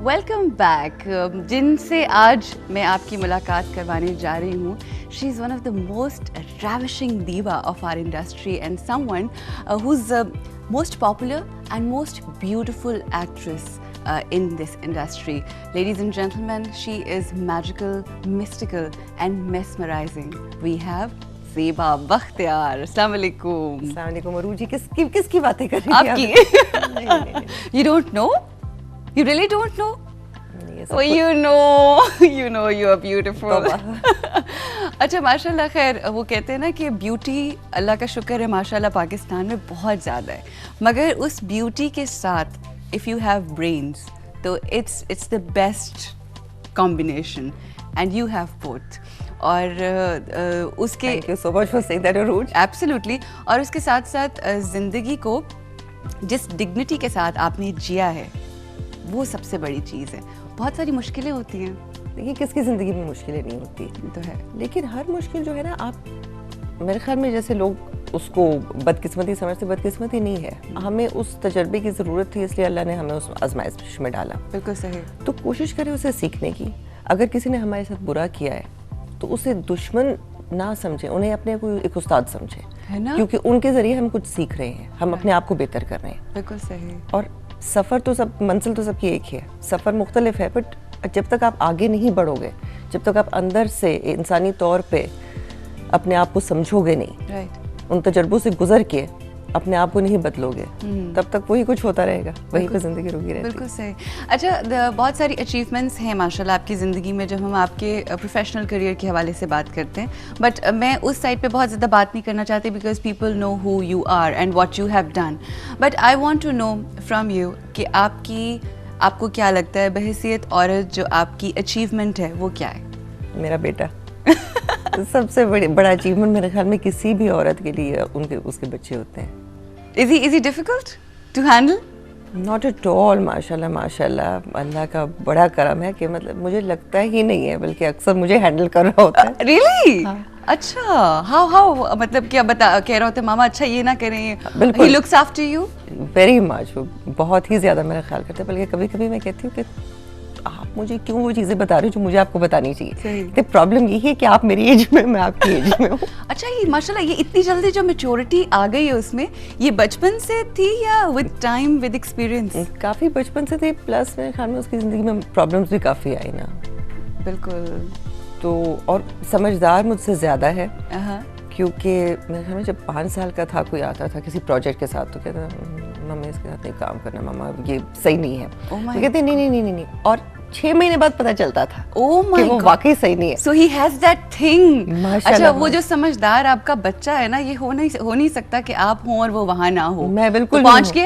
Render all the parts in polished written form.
Welcome back. जिनसे आज मैं आपकी मुलाकात करवाने जा रही हूँ, she is one of the most ravishing diva of our industry and someone who's most popular and most beautiful actress in this industry. Ladies and gentlemen, she is magical, mystical and mesmerizing. We have Zeba Bakhtiyar. अस्सलाम वालेकुम। अस्सलाम वालेकुम। अरू जी किसकी बातें कर रही हैं आपकी? You don't know? You really don't know? Oh, you know you are beautiful. अच्छा, माशाल्लाह। खैर, वो कहते हैं ना कि ब्यूटी, अल्लाह का शुक्र है माशाल्लाह पाकिस्तान में बहुत ज़्यादा है, मगर उस ब्यूटी के साथ इफ़ यू हैव ब्रेन्स तो it's the best combination and you have both. और उसके Thank you so much for saying that, Arooj. Absolutely. और उसके साथ साथ ज़िंदगी को जिस डिग्निटी के साथ आपने जिया है वो सबसे बड़ी चीज़ है। बहुत सारी मुश्किलें होती हैं, देखिए किसकी ज़िंदगी में मुश्किलें नहीं होती तो है, लेकिन हर मुश्किल जो है ना, आप मेरे ख्याल में जैसे लोग उसको बदकिस्मती समझते, बदकिस्मती नहीं है। हमें उस तजर्बे की ज़रूरत थी, इसलिए अल्लाह ने हमें उस आजमाइश में डाला। बिल्कुल सही। तो कोशिश करें उसे सीखने की। अगर किसी ने हमारे साथ बुरा किया है तो उसे दुश्मन ना समझें, उन्हें अपने को एक उस्ताद समझें, है ना? क्योंकि उनके ज़रिए हम कुछ सीख रहे हैं, हम अपने आप को बेहतर कर रहे हैं। बिल्कुल सही। और सफ़र तो सब, मंजिल तो सबकी एक ही है, सफ़र मुख्तलिफ है, बट जब तक आप आगे नहीं बढ़ोगे, जब तक आप अंदर से इंसानी तौर पे अपने आप को समझोगे नहीं, राइट, उन तजर्बों से गुजर के अपने आप को नहीं बदलोगे, तब तक वही कुछ होता रहेगा, वहीं पे ज़िंदगी रुकी रहेगी। बिल्कुल सही। अच्छा, बहुत सारी अचीवमेंट्स हैं माशाल्लाह आपकी ज़िंदगी में जब हम आपके प्रोफेशनल करियर के हवाले से बात करते हैं, बट मैं उस साइड पे बहुत ज़्यादा बात नहीं करना चाहती because people know who you are and what you have done. But I want to know from you कि आपको क्या लगता है बहैसियत औरत जो आपकी अचीवमेंट है वो क्या है? मेरा बेटा सबसे बड़ा अचीवमेंट मेरे ख्याल में किसी भी औरत के लिए उसके बच्चे होते हैं। Is he difficult to handle? Not at all, माशाल्लाह माशाल्लाह। अल्लाह का बड़ा करम है कि मतलब मुझे लगता ही नहीं है, बल्कि अक्सर मुझे हैंडल कर रहा होता है। Really? हाँ। अच्छा, how मतलब क्या कह रहे होते मामा अच्छा ये ना करें? बिल्कुल। He looks after you? Very much, वो बहुत ही ज़्यादा मेरा ख्याल करते हैं, बल्कि कभी कभी मैं कहती हूँ कि आप मुझे क्यों वो चीज़ें बता रहे हो जो मुझे आपको बतानी चाहिए। तो प्रॉब्लम यही है कि आप मेरी एज में, मैं आपकी एज में हूँ। अच्छा, ये माशाल्लाह ये इतनी जल्दी जो मैच्योरिटी आ गई है उसमें, ये बचपन से थी या विद टाइम विद एक्सपीरियंस? काफ़ी बचपन से थी, प्लस मेरे ख्याल में उसकी ज़िंदगी में प्रॉब्लम्स भी काफ़ी आई ना। बिल्कुल। तो और समझदार मुझसे ज़्यादा है, क्योंकि मेरे ख्याल में जब 5 साल का था कोई आता था किसी प्रोजेक्ट के साथ तो कहता मम्मी इसके साथ नहीं काम करना, मामा ये सही नहीं है। oh कहते नहीं, और 6 महीने बाद पता चलता था कि वो वाकई सही नहीं है। So he has that thing. माशाल्लाह। अच्छा, वो जो समझदार आपका बच्चा है ना, ये हो नहीं सकता कि आप हो और वो वहाँ ना हो। मैं बिल्कुल तो पहुँच के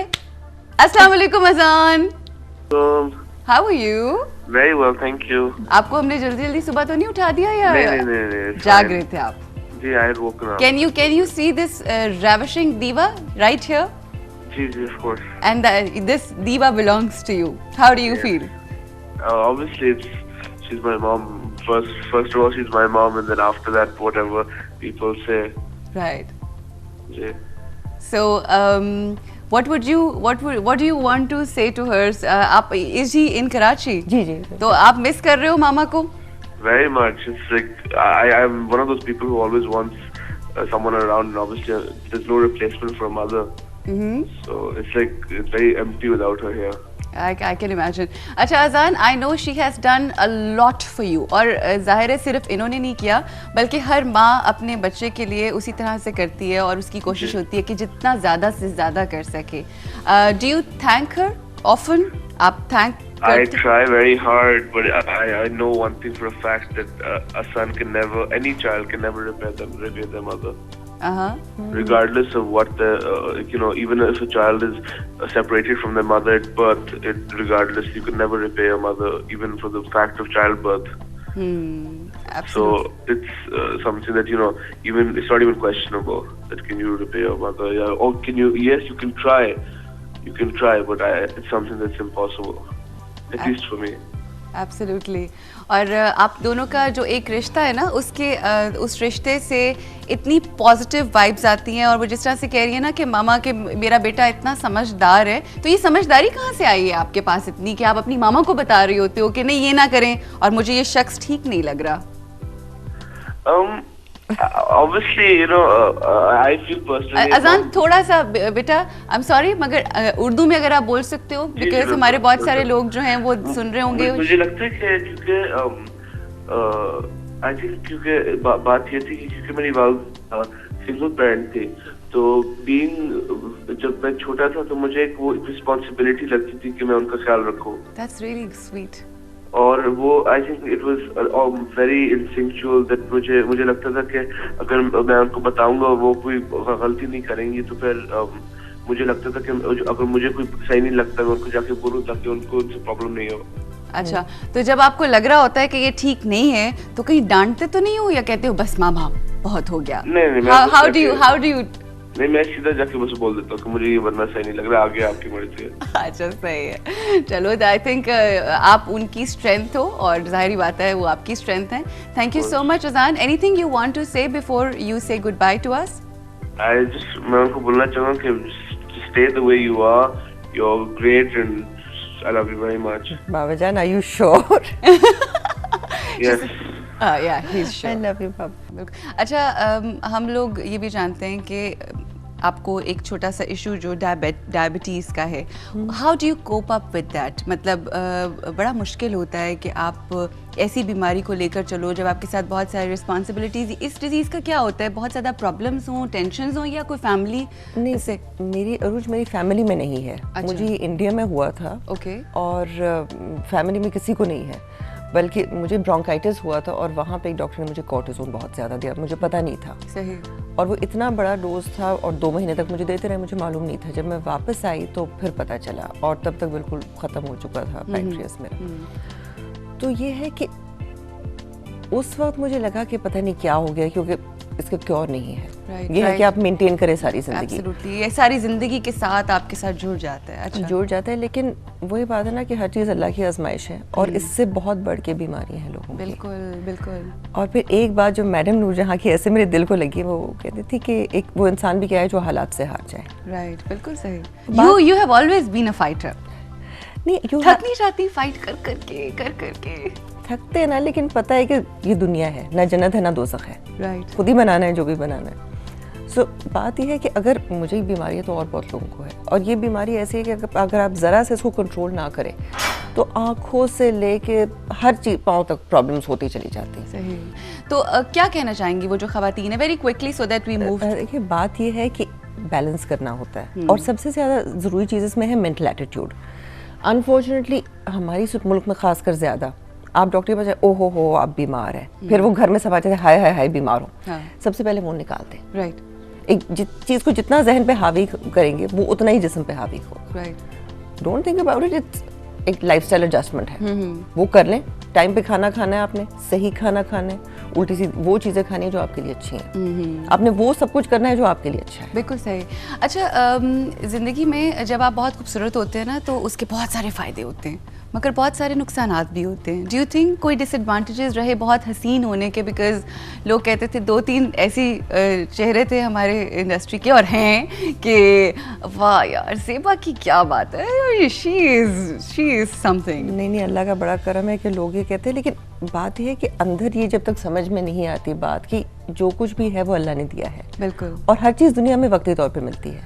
अस्सलाम वालेकुम अज़ान। How are you? Very well, thank you. आपको हमने जल्दी सुबह तो नहीं उठा दिया या नहीं, जाग रहे थे आप? जी, I had woken up. Can you see this ravishing diva right here? Ji, of course. And this diva belongs to you. How do you feel? Obviously, she's my mom. First of all, she's my mom, and then after that, whatever people say. Right. Ji. So, what do you want to say to her? Is he in Karachi? जी। तो आप miss कर रहे हो मामा को? Very much. It's like I'm one of those people who always wants someone around, and obviously there's no replacement for a mother. So it's like it's very empty without her here. I can imagine. अच्छा अज़ान, I know she has done a lot for you. और ज़ाहिर है सिर्फ इन्होंने नहीं किया, बल्कि हर माँ अपने बच्चे के लिए उसी तरह से करती है और उसकी कोशिश होती है कि जितना ज़्यादा से ज़्यादा कर सके। Do you thank her often? आप thank I try very hard, but I know one thing for a fact that a son can never, any child can never repay their mother. Regardless of what even if a child is separated from their mother at birth, regardless, you can never repay a mother, even for the fact of childbirth. Absolutely. So it's something that even it's not even questionable that can you repay your mother? Yeah, or can you? Yes, you can try, but it's something that's impossible, at least for me. Absolutely. और आप दोनों का जो एक रिश्ता है ना, उसके उस रिश्ते से इतनी पॉजिटिव वाइब्स आती हैं। और वो जिस तरह से कह रही है ना कि मामा के मेरा बेटा इतना समझदार है, तो ये समझदारी कहाँ से आई है आपके पास इतनी कि आप अपनी मामा को बता रही होते हो कि नहीं ये ना करें और मुझे ये शख्स ठीक नहीं लग रहा? Obviously, you know, I feel personally. अजान थोड़ा सा बेटा, आई एम सॉरी, मगर उर्दू में अगर आप बोल सकते हो, बिकॉज हमारे बहुत सारे लोग जो हैं वो सुन रहे होंगे। मुझे लगता है कि क्योंकि आई थिंक क्योंकि बात ये थी कि क्योंकि मेरी वाल सिंगल पेरेंट थी, तो बीइंग जब मैं छोटा था तो मुझे एक वो रिस्पॉन्सिबिलिटी लगती थी कि मैं उनका ख्याल रखूं। That's really sweet. और वो I think it was very instinctual that मुझे लगता था कि अगर मैं उनको बताऊंगा वो कोई गलती नहीं करेंगी, तो फिर मुझे लगता था कि अगर मुझे कोई सही नहीं लगता मैं उनको जाके बोलूं ताकि उनको उनसे प्रॉब्लम नहीं हो। अच्छा, तो जब आपको लग रहा होता है कि ये ठीक नहीं है तो कहीं डांटते तो नहीं हो या कहते हो बस मामा बहुत हो गया? नहीं, हाउ डू यू नहीं, मैं सीधा जाके बस बोल देता हूँ कि मुझे ये बनना सही नहीं लग रहा, आगे आपकी मर्जी है। अच्छा, सही है। चलो, आई थिंक आप उनकी स्ट्रेंथ हो और जाहिर बात है वो आपकी स्ट्रेंथ है। Thank you so much Azaan. Anything you want to say before you say goodbye to us? मैं उनको बोलना चाहूँगा कि stay the way you are, you are great and I love you very much. Baba Jaan, are you sure? Yes. Yeah, he's sure. I love you, Papa. अच्छा, हम लोग ये भी जानते हैं कि आपको एक छोटा सा इशू जो डायबिटीज़ का है, how do you cope up with that? मतलब बड़ा मुश्किल होता है कि आप ऐसी बीमारी को लेकर चलो जब आपके साथ बहुत सारी रिस्पॉन्सिबिलिटीज। इस डिजीज़ का क्या होता है, बहुत ज़्यादा प्रॉब्लम्स हों, टेंशन्स हों, या कोई फैमिली नहीं से? मेरी फैमिली में नहीं है। अच्छा। मुझे इंडिया में हुआ था। ओके। और फैमिली में किसी को नहीं है, बल्कि मुझे ब्रोंकाइटिस हुआ था और वहाँ पे एक डॉक्टर ने मुझे कॉर्टिसोन बहुत ज़्यादा दिया, मुझे पता नहीं था। सही। और वो इतना बड़ा डोज था और 2 महीने तक मुझे देते रहे, मुझे मालूम नहीं था। जब मैं वापस आई तो फिर पता चला, और तब तक बिल्कुल ख़त्म हो चुका था पैंक्रियास मेरा। तो ये है कि उस वक्त मुझे लगा कि पता नहीं क्या हो गया, क्योंकि इसका क्योर नहीं है। ये है कि आप मेंटेन करें सारी जिंदगी। एब्सोल्युटली, ये सारी जिंदगी के साथ आपके साथ जुड़ जाता है। अच्छा, जुड़ जाता है, लेकिन वही बात है ना कि हर चीज़ अल्लाह की आजमाइश है, और इससे बहुत बढ़ के बीमारियां हैं लोगों की। बिल्कुल बिल्कुल। और फिर एक बात जो मैडम नूरजहां की ऐसे मेरे दिल को लगी, वो कहती थी कि एक वो इंसान भी क्या है जो हालात से हार जाए। राइट, बिल्कुल सही। You have always been a fighter. नहीं, थक नहीं जाती फाइट कर करके? थकते हैं ना, लेकिन पता है कि ये दुनिया है, ना जन्नत है ना दोज़ख है। राइट। खुद ही बनाना है जो भी बनाना है। सो बात यह है कि अगर मुझे बीमारी है तो और बहुत लोगों को है, और ये बीमारी ऐसी है कि अगर आप ज़रा से इसको कंट्रोल ना करें तो आँखों से लेके हर चीज़ पाँव तक प्रॉब्लम्स होती चली जाती हैं। सही। तो क्या कहना चाहेंगी वो जो ख़वातीन है, very quickly so that we move? देखिए, बात ये है कि बैलेंस करना होता है, और सबसे ज़्यादा ज़रूरी चीज़ इसमें है मेंटल एटीट्यूड। अनफॉर्चुनेटली हमारी मुल्क में खासकर ज़्यादा, आप डॉक्टर के पास जाए, ओहो हो आप बीमार हैं, फिर वो घर में सब आते थे, हाय हाय हाय बीमार हो। हाँ। सबसे पहले वो निकालते। राइट। एक चीज़ को जितना जहन पे हावी करेंगे वो उतना ही जिस्म पे हावी हो। Right. Don't think about it, it's एक लाइफस्टाइल एडजस्टमेंट है। वो कर लें, टाइम पे खाना खाना है आपने, सही खाना खाना है, उल्टी सी वो चीज़ें खानी है जो आपके लिए अच्छी हैं। आपने वो सब कुछ करना है जो आपके लिए अच्छा है। बिल्कुल सही। अच्छा, ज़िंदगी में जब आप बहुत खूबसूरत होते हैं ना तो उसके बहुत सारे फ़ायदे होते हैं, मगर बहुत सारे नुकसानात भी होते हैं। डू यू थिंक कोई डिसएडवांटेजेस रहे बहुत हसीन होने के? बिकॉज लोग कहते थे 2-3 ऐसी चेहरे थे हमारे इंडस्ट्री के और हैं कि वाह यार ज़ेबा की क्या बात है, शी इज़ समथिंग। नहीं, अल्लाह का बड़ा करम है कि लोग ये कहते हैं, लेकिन बात यह है कि अंदर ये जब तक समझ में नहीं आती बात कि जो कुछ भी है वो अल्लाह ने दिया है। बिल्कुल। और हर चीज़ दुनिया में वक्ती तौर पे मिलती है,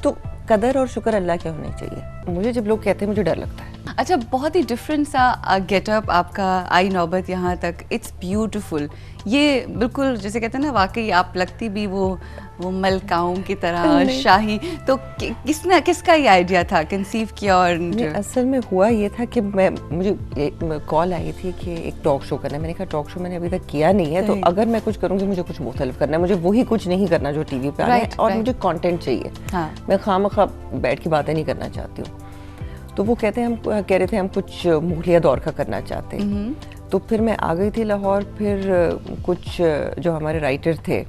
तो कदर और शुक्र अल्लाह के होने चाहिए। मुझे जब लोग कहते हैं मुझे डर लगता है। अच्छा, बहुत ही डिफरेंट सा गेटअप आपका आई नौबत यहाँ तक, इट्स ब्यूटीफुल। ये बिल्कुल जैसे कहते हैं ना, वाकई आप लगती भी वो मलकाओं की तरह शाही। तो किसका ये आइडिया था, कंसीव किया? और असल में हुआ ये था कि मुझे कॉल आई थी कि एक टॉक शो करना है। मैंने कहा टॉक शो मैंने अभी तक किया नहीं है, तो अगर मैं कुछ करूँगी मुझे कुछ मुख्तलिफ करना है, मुझे वही कुछ नहीं करना जो टीवी पे आ रहा है, और मुझे कंटेंट चाहिए। हाँ। मैं खामखा बैठ के बातें नहीं करना चाहती हूँ। तो वो कह रहे थे हम कुछ मुगलिया दौर का करना चाहते हैं। तो फिर मैं आ गई थी लाहौर। फिर कुछ जो हमारे राइटर थे,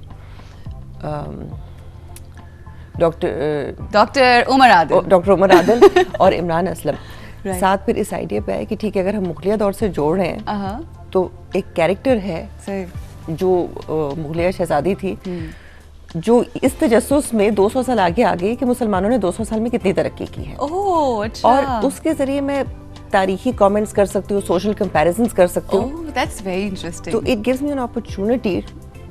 डॉक्टर उमर आदिल और इमरान असलम, Right. साथ फिर इस आइडिया पे आए कि ठीक है, अगर हम मुगलिया दौर से जोड़ रहे हैं तो एक कैरेक्टर है सही जो मुगलिया शहजादी थी, जो इस तजस्सुस में 200 साल आगे आ गई कि मुसलमानों ने 200 साल में कितनी तरक्की की है। ओह अच्छा। और उसके जरिए मैं तारीखी कमेंट्स कर सकती हूँ, सोशल कंपैरिजंस कर सकती हूँ। Oh that's very interesting. तो it gives me an opportunity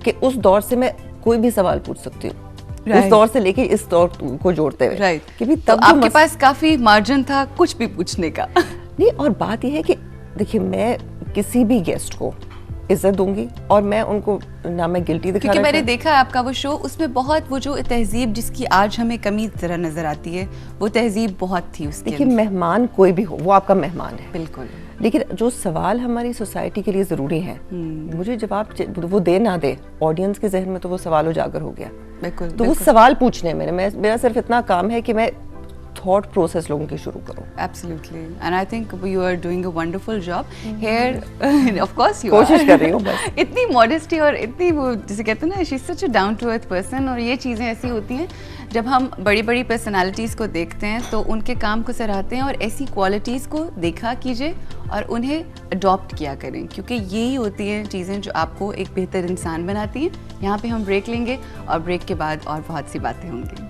कि उस दौर से मैं कोई भी सवाल पूछ सकती हूँ, Right. उस दौर से लेके इस दौर को जोड़ते हुए। राइट कि भी तो तब जो आपके पास काफी मार्जिन था कुछ भी पूछने का। नहीं, और बात यह है कि देखिए, मैं किसी भी गेस्ट को इज्जत दूंगी और मैं उनको ना मैं गिल्टी दिखा क्योंकि मैंने देखा है आपका वो शो, उसमें बहुत वो जो तहजीब जिसकी आज हमें कमी तरह नजर आती है, वो तहजीब बहुत थी उसके देखिए, अंदर। मेहमान कोई भी हो वो आपका मेहमान है, बिल्कुल। लेकिन जो सवाल हमारी सोसाइटी के लिए ज़रूरी हैं, मुझे जवाब वो दे ना दे, ऑडियंस के जहन में तो वो सवाल उजागर हो गया। बिल्कुल तो वो सवाल पूछने में मेरा सिर्फ इतना काम है कि मैं थॉट प्रोसेस लोगों की शुरू करूं। Absolutely, and I think you are doing a wonderful job here. Of course you कोशिश are. कर रही हूँ बस। इतनी modesty और इतनी वो जिसे कहते हैं ना, she's such a down to earth person। और ये चीज़ें ऐसी होती हैं जब हम बड़ी बड़ी पर्सनालिटीज़ को देखते हैं तो उनके काम को सराहते हैं, और ऐसी क्वालिटीज़ को देखा कीजिए और उन्हें अडॉप्ट किया करें, क्योंकि यही होती हैं चीज़ें जो आपको एक बेहतर इंसान बनाती हैं। यहाँ पे हम ब्रेक लेंगे और ब्रेक के बाद और बहुत सी बातें होंगी।